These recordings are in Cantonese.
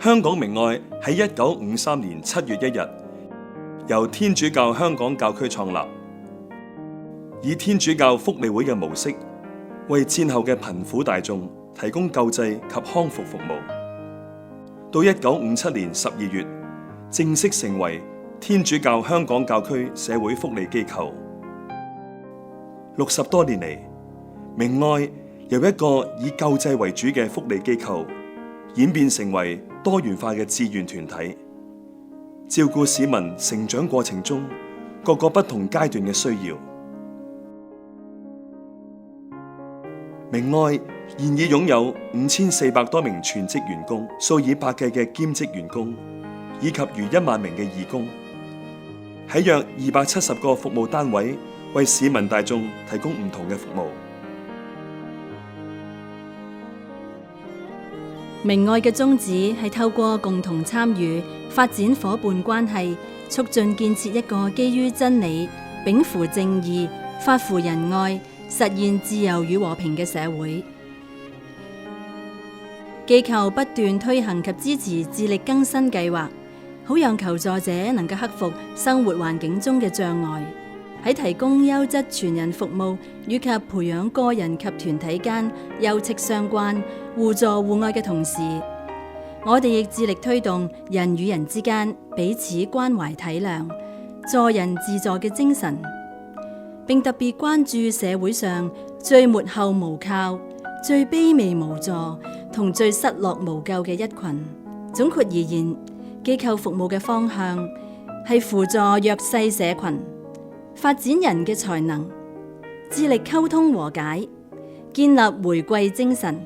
香港明愛喺1953年7月1日由天主教香港教區創立，以天主教福利會嘅模式，為戰後嘅貧苦大眾提供救濟及康復服務。到1957年12月，正式成為天主教香港教區社會福利機構。60多年嚟，明愛由一個以救濟為主嘅福利機構，演變成為多元化嘅志願團體，照顧市民成長過程中各個不同階段嘅需要。明愛現已擁有5400多名全職員工，數以百計嘅兼職員工，以及逾1萬名嘅義工，喺約270個服務單位為市民大眾提供唔同嘅服務。明愛嘅宗旨係透過共同參與、發展夥伴關係，促進建設一個基於真理、秉符正義、發乎仁愛、實現自由與和平嘅社會。機構不斷推行及支持自力更生計劃，好讓求助者能夠克服生活環境中嘅障礙。喺提供優質全人服務以及培養個人及團體間休戚相關、互助互愛嘅同時，我哋亦致力推動人與人之間彼此關懷體諒、助人自助嘅精神，並特別關注社會上最末後無靠、最卑微無助同最失落無救嘅一群。總括而言，機構服務嘅方向係輔助弱勢社群，發展人嘅才能，致力溝通和解，建立回饋精神。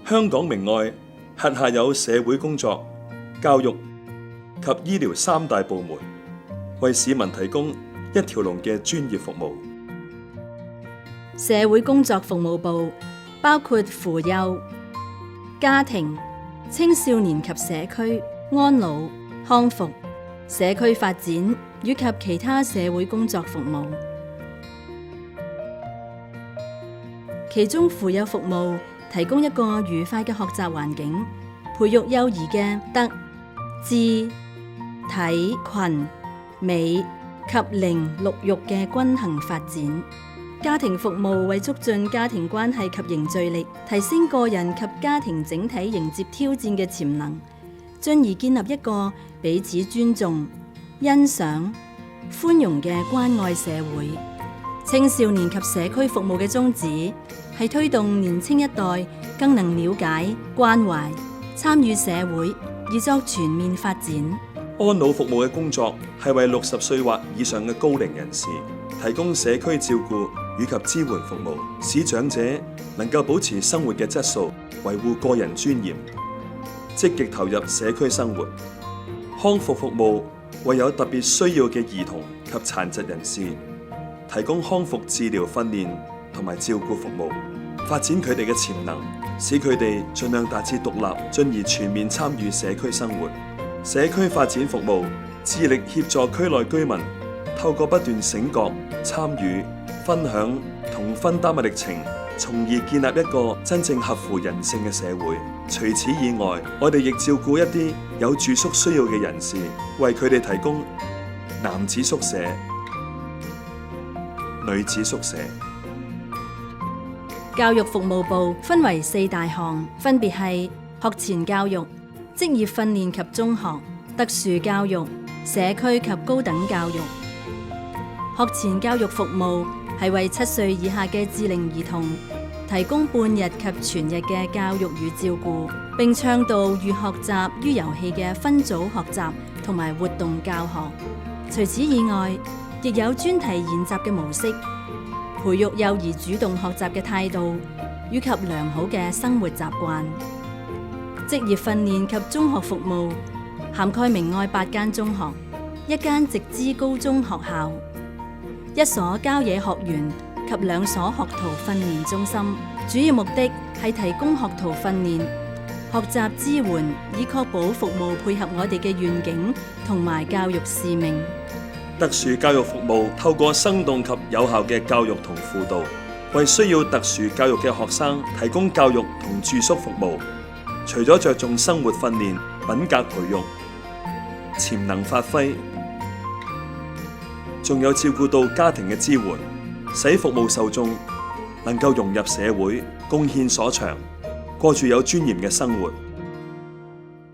香港明愛轄下有社會工作、教育及醫療3大部門，為市民提供一條龍嘅專業服務。社會工作服務部包括扶幼、家庭、青少年及社區、安老、康復、社區發展以及其他社會工作服務。其中扶幼服務提供一個愉快嘅學習環境，培育幼兒嘅德、智、體、群、美及靈六育嘅均衡發展。家庭服務為促進家庭關係及凝聚力，提升個人及家庭整體迎接挑戰嘅潛能，進而建立一個彼此尊重、欣賞、寬容嘅關愛社會。青少年及社區服務嘅宗旨係推動年輕一代更能了解、關懷、參與社會，以作全面發展。安老服務嘅工作係為60歲或以上嘅高齡人士提供社區照顧以及支援服務，使長者能夠保持生活嘅質素，維護個人尊嚴，積極投入社區生活。康復服務為有特別需要嘅兒童及殘疾人士提供康復治療訓練同埋照顧服務，發展佢哋嘅潛能，使佢哋盡量達至獨立，進而全面參與社區生活。社區發展服務致力協助區內居民透過不斷醒覺、參與、分享同分擔嘅歷程，從而建立一個真正合乎人性嘅社會。除此以外，我哋亦照顧一啲有住宿需要嘅人士，為佢哋提供男子宿舍、女子宿舍。教育服務部分為4大項，分別係學前教育、職業訓練及中學、特殊教育、社區及高等教育。學前教育服務係為7歲以下嘅智齡兒童提供半日及全日嘅教育與照顧，並倡導寓學習於遊戲嘅分組學習同埋活動教學。除此以外，亦有專題研習嘅模式，培育幼兒主動學習嘅態度以及良好嘅生活習慣。職業訓練及中學服務涵蓋明愛8間中學、1間直資高中學校、1所郊野學園及2所學徒訓練中心，主要目的係提供學徒訓練、學習支援，以確保服務配合我哋嘅願景同埋教育使命。特殊教育服務透過生動及有效嘅教育同輔導，為需要特殊教育嘅學生提供教育同住宿服務，除咗着重生活訓練、品格培育、潛能發揮，仲有照顧到家庭嘅支援，使服務受眾能夠融入社會，貢獻所長，過住有尊嚴嘅生活。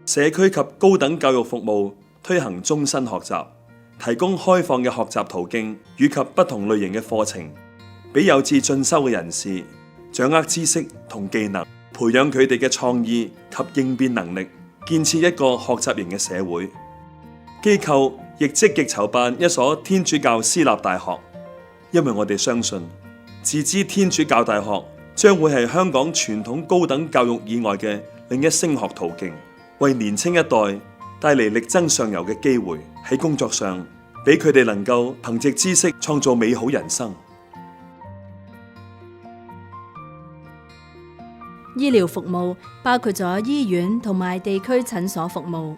社區及高等教育服務推行終身學習，提供開放嘅學習途徑以及不同類型嘅課程，俾有志進修嘅人士掌握知識同技能，培養佢哋嘅創意及應變能力，建設一個學習型嘅社會。機構亦積極籌辦一所天主教私立大學，因為我哋相信自資天主教大學將會係香港傳統高等教育以外嘅另一升學途徑，為年輕一代帶嚟力爭上游嘅機會，喺工作上俾佢哋能夠憑藉知識創造美好人生。醫療服務包括咗醫院同埋地區診所服務。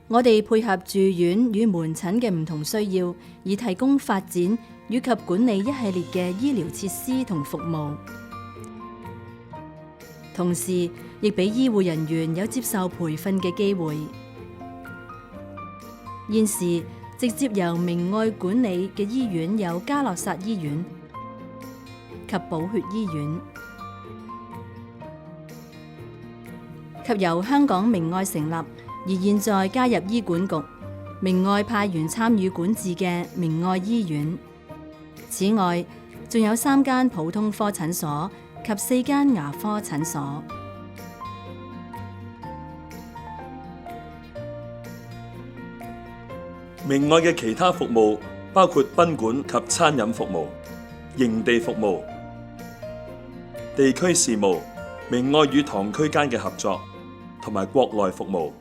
我哋配合住院與門診嘅唔同需要，以提供發展以及管理一系列嘅醫療設施同服務。同時，亦俾醫護人員有接受培訓嘅機會。現時直接由明愛管理嘅醫院有嘉諾撒醫院及寶血醫院，及由香港明愛成立而現在加入醫管局，明愛派員參與管治嘅明愛醫院。此外，仲有3間普通科診所及4間牙科診所。明愛嘅其他服務包括賓館及餐飲服務、營地服務、地區事務、明愛與堂區間嘅合作，同埋國內服務。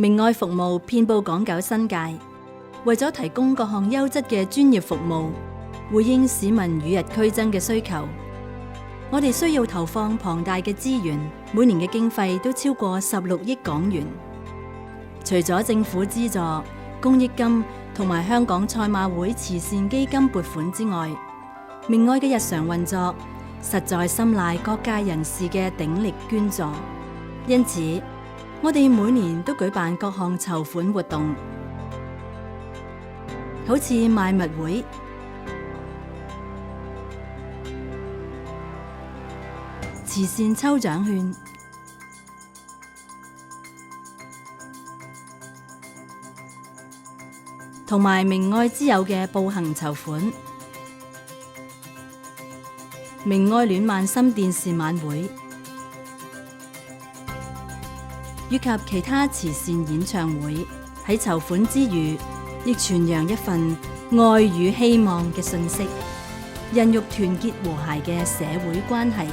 明愛服務遍佈港九新界，為咗提供各項優質嘅專業服務，回應市民與日俱增嘅需求，我哋需要投放龐大嘅資源，每年嘅經費都超過16億港元。除咗政府資助、公益金同埋香港賽馬會慈善基金撥款之外，明愛嘅日常運作實在深賴各界人士嘅鼎力捐助。因此，我哋每年都舉辦各項籌款活動，好似賣物會、慈善抽獎券、同埋明愛之友嘅步行籌款、明愛戀萬心電視晚會，以及其他慈善演唱會。喺籌款之餘，亦傳揚一份愛與希望嘅訊息，孕育團結和諧嘅社會關係。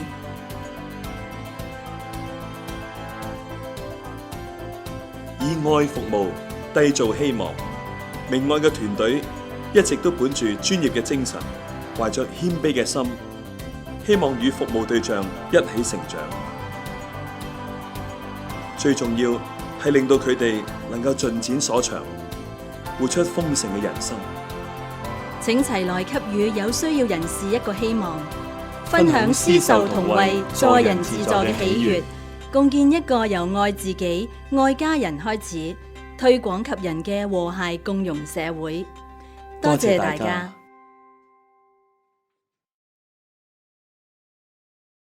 以愛服務，締造希望。明愛嘅團隊一直都本住專業嘅精神，懷着謙卑嘅心，希望與服務對象一起成長。最重要係令到佢哋能夠盡展所長，活出豐盛嘅人生。請齊來給予有需要人士一個希望，分享施受同為助人自助嘅喜悅，共建一個由愛自己、愛家人開始，推廣及人嘅和諧共融社會。多謝大家。